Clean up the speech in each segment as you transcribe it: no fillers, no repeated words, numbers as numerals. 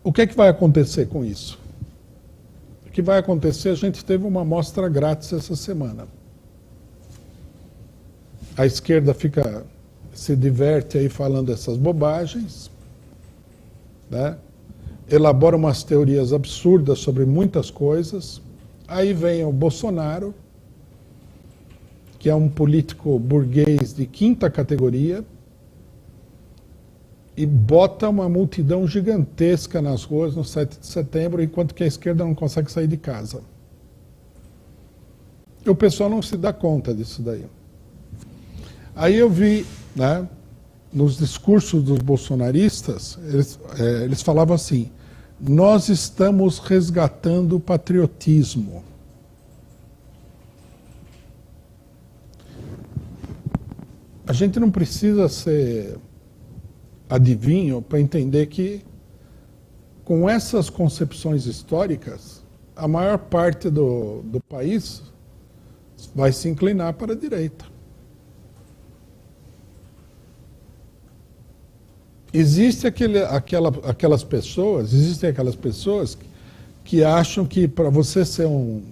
O que é que vai acontecer com isso? O que vai acontecer, a gente teve uma amostra grátis essa semana. A esquerda se diverte aí falando essas bobagens, né? Elabora umas teorias absurdas sobre muitas coisas. Aí vem o Bolsonaro, que é um político burguês de quinta categoria, e bota uma multidão gigantesca nas ruas no 7 de setembro, enquanto que a esquerda não consegue sair de casa. E o pessoal não se dá conta disso daí. Aí eu vi, né, nos discursos dos bolsonaristas, eles falavam assim: nós estamos resgatando o patriotismo. A gente não precisa ser adivinho para entender que, com essas concepções históricas, a maior parte do país vai se inclinar para a direita. Existem aquelas pessoas que acham que para você ser um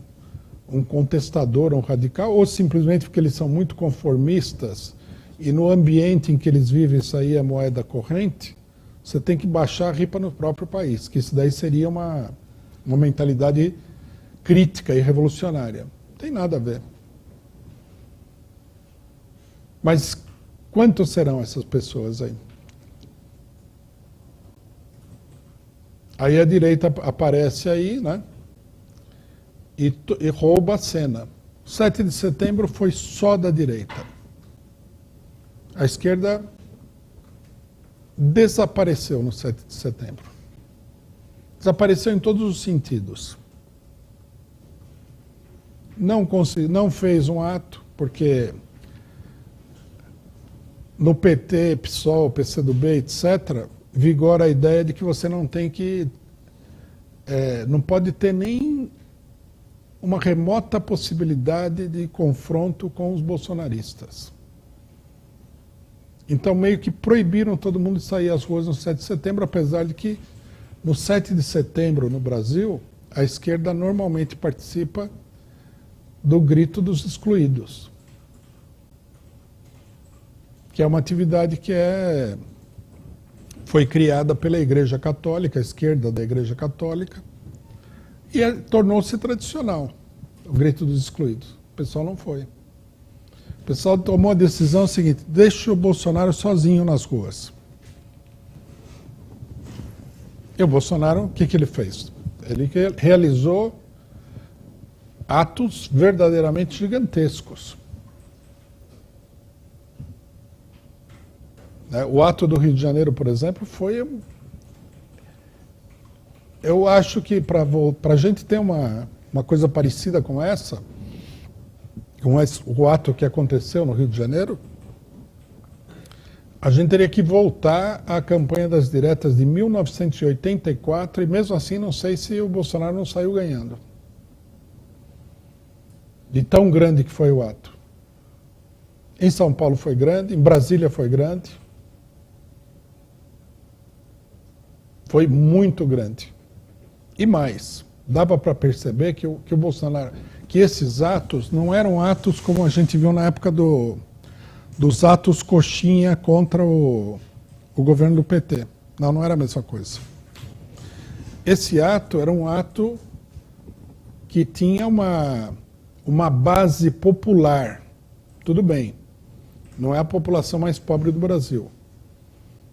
contestador, um radical, ou simplesmente porque eles são muito conformistas e no ambiente em que eles vivem isso aí é moeda corrente, você tem que baixar a ripa no próprio país, que isso daí seria uma mentalidade crítica e revolucionária. Não tem nada a ver. Mas quantos serão essas pessoas aí? Aí a direita aparece aí, né? E rouba a cena. O 7 de setembro foi só da direita. A esquerda desapareceu no 7 de setembro. Desapareceu em todos os sentidos. Não fez um ato, porque no PT, PSOL, PCdoB, etc., vigora a ideia de que você não tem não pode ter nem uma remota possibilidade de confronto com os bolsonaristas. Então meio que proibiram todo mundo de sair às ruas no 7 de setembro, apesar de que no 7 de setembro no Brasil, a esquerda normalmente participa do grito dos excluídos, que é uma atividade que foi criada pela Igreja Católica, a esquerda da Igreja Católica, e tornou-se tradicional, o grito dos excluídos. O pessoal não foi. O pessoal tomou a decisão seguinte: deixa o Bolsonaro sozinho nas ruas. E o Bolsonaro, o que ele fez? Ele realizou atos verdadeiramente gigantescos. O ato do Rio de Janeiro, por exemplo, foi... Eu acho que para a gente ter uma coisa parecida com essa, o ato que aconteceu no Rio de Janeiro, a gente teria que voltar à campanha das diretas de 1984 e mesmo assim não sei se o Bolsonaro não saiu ganhando. De tão grande que foi o ato. Em São Paulo foi grande, em Brasília foi grande. Foi muito grande. E mais, dava para perceber que o Bolsonaro, que esses atos não eram atos como a gente viu na época dos atos coxinha contra o governo do PT. Não era a mesma coisa. Esse ato era um ato que tinha uma base popular. Tudo bem, não é a população mais pobre do Brasil.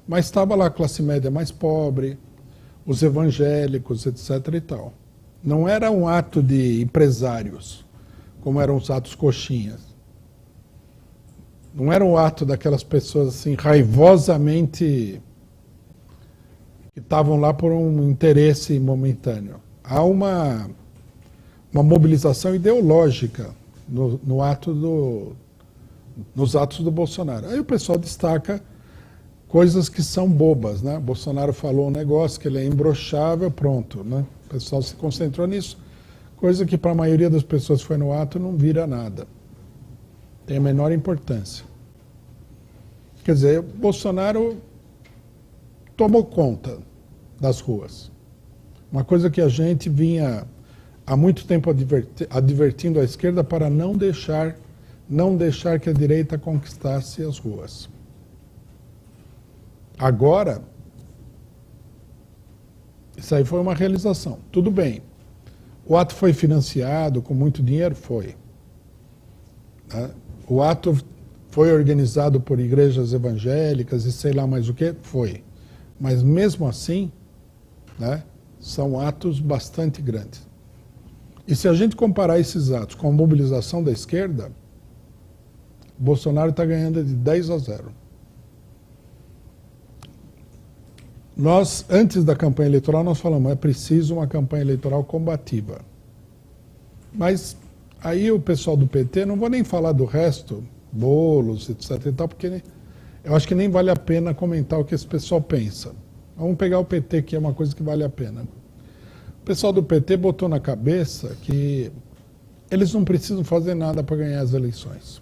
Mas estava lá a classe média mais pobre, os evangélicos, etc. e tal. Não era um ato de empresários, como eram os atos coxinhas. Não era um ato daquelas pessoas assim, raivosamente, que estavam lá por um interesse momentâneo. Há uma mobilização ideológica nos atos do Bolsonaro. Aí o pessoal destaca coisas que são bobas, né? Bolsonaro falou um negócio que ele é imbrochável, pronto, né? O pessoal se concentrou nisso, coisa que para a maioria das pessoas que foi no ato não vira nada. Tem a menor importância. Quer dizer, Bolsonaro tomou conta das ruas. Uma coisa que a gente vinha há muito tempo advertindo a esquerda para não deixar que a direita conquistasse as ruas. Agora, isso aí foi uma realização. Tudo bem. O ato foi financiado com muito dinheiro? Foi. O ato foi organizado por igrejas evangélicas e sei lá mais o que? Foi. Mas mesmo assim, né, são atos bastante grandes. E se a gente comparar esses atos com a mobilização da esquerda, Bolsonaro está ganhando de 10-0. Nós, antes da campanha eleitoral, nós falamos, é preciso uma campanha eleitoral combativa. Mas aí o pessoal do PT, não vou nem falar do resto, Boulos, etc. e tal, porque eu acho que nem vale a pena comentar o que esse pessoal pensa. Vamos pegar o PT, que é uma coisa que vale a pena. O pessoal do PT botou na cabeça que eles não precisam fazer nada para ganhar as eleições.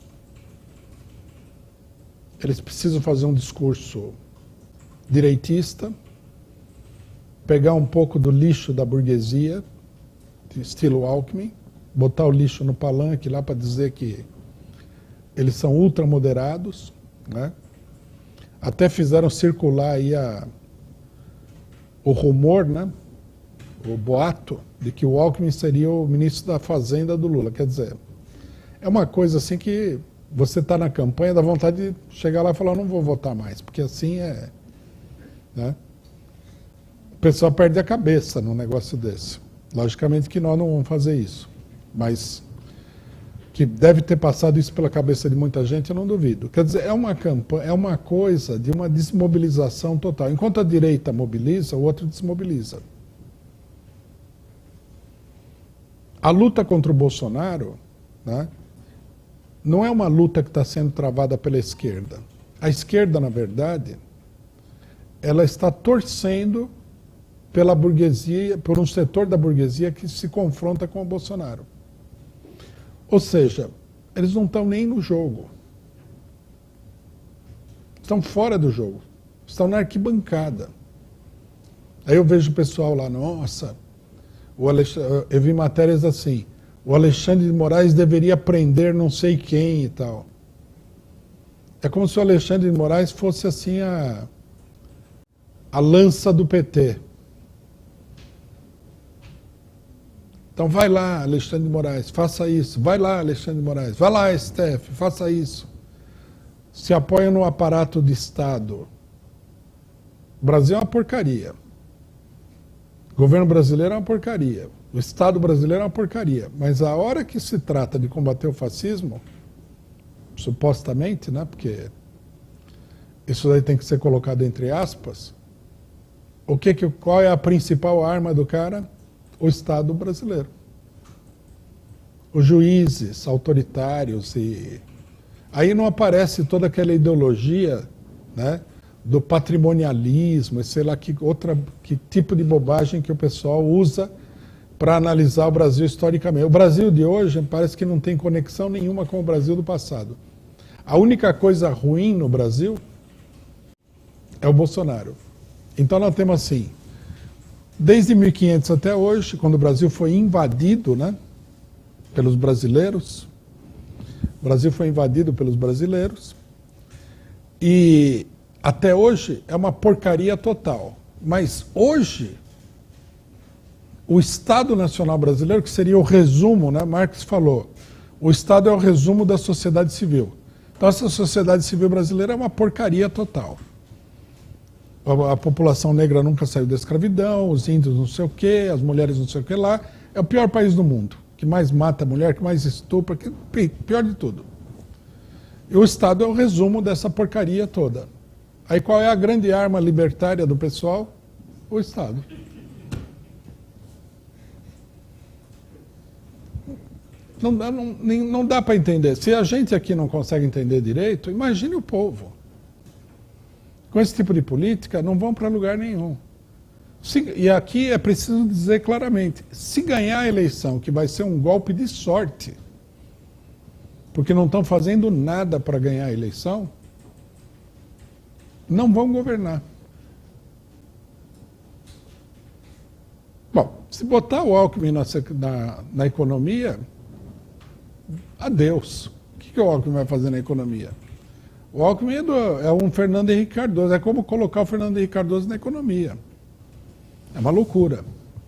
Eles precisam fazer um discurso direitista, pegar um pouco do lixo da burguesia, estilo Alckmin, botar o lixo no palanque lá para dizer que eles são ultramoderados, né? Até fizeram circular aí o rumor, né? O boato de que o Alckmin seria o ministro da Fazenda do Lula. Quer dizer, é uma coisa assim que você está na campanha, dá vontade de chegar lá e falar, não vou votar mais, porque assim é... Né? O pessoal perde a cabeça num negócio desse. Logicamente que nós não vamos fazer isso, mas que deve ter passado isso pela cabeça de muita gente, eu não duvido. Quer dizer, é uma campanha, é uma coisa de uma desmobilização total. Enquanto a direita mobiliza, o outro desmobiliza. A luta contra o Bolsonaro, né, não é uma luta que está sendo travada pela esquerda. A esquerda, na verdade, ela está torcendo pela burguesia, por um setor da burguesia que se confronta com o Bolsonaro. Ou seja, eles não estão nem no jogo. Estão fora do jogo. Estão na arquibancada. Aí eu vejo o pessoal lá, nossa, eu vi matérias assim, o Alexandre de Moraes deveria prender não sei quem e tal. É como se o Alexandre de Moraes fosse assim a lança do PT. Então vai lá, Alexandre de Moraes, faça isso. Vai lá, Alexandre de Moraes. Vai lá, STF, faça isso. Se apoia no aparato de Estado. O Brasil é uma porcaria. O governo brasileiro é uma porcaria. O Estado brasileiro é uma porcaria. Mas a hora que se trata de combater o fascismo, supostamente, né, porque isso daí tem que ser colocado entre aspas, qual é a principal arma do cara? O Estado brasileiro. Os juízes autoritários e... Aí não aparece toda aquela ideologia, né, do patrimonialismo, sei lá que tipo de bobagem que o pessoal usa para analisar o Brasil historicamente. O Brasil de hoje parece que não tem conexão nenhuma com o Brasil do passado. A única coisa ruim no Brasil é o Bolsonaro. Então nós temos assim, desde 1500 até hoje, quando o Brasil foi invadido, né, pelos brasileiros, o Brasil foi invadido pelos brasileiros, e até hoje é uma porcaria total. Mas hoje, o Estado Nacional Brasileiro, que seria o resumo, né, Marx falou, o Estado é o resumo da sociedade civil. Então essa sociedade civil brasileira é uma porcaria total. A população negra nunca saiu da escravidão, os índios não sei o quê, as mulheres não sei o que lá. É o pior país do mundo, que mais mata a mulher, que mais estupra, pior de tudo. E o Estado é o resumo dessa porcaria toda. Aí qual é a grande arma libertária do pessoal? O Estado. Não dá para entender. Se a gente aqui não consegue entender direito, imagine o povo. Com esse tipo de política, não vão para lugar nenhum. E aqui é preciso dizer claramente, se ganhar a eleição, que vai ser um golpe de sorte, porque não estão fazendo nada para ganhar a eleição, não vão governar. Bom, se botar o Alckmin na economia, adeus. O que o Alckmin vai fazer na economia? O Alckmin é um Fernando Henrique Cardoso. É como colocar o Fernando Henrique Cardoso na economia. É uma loucura.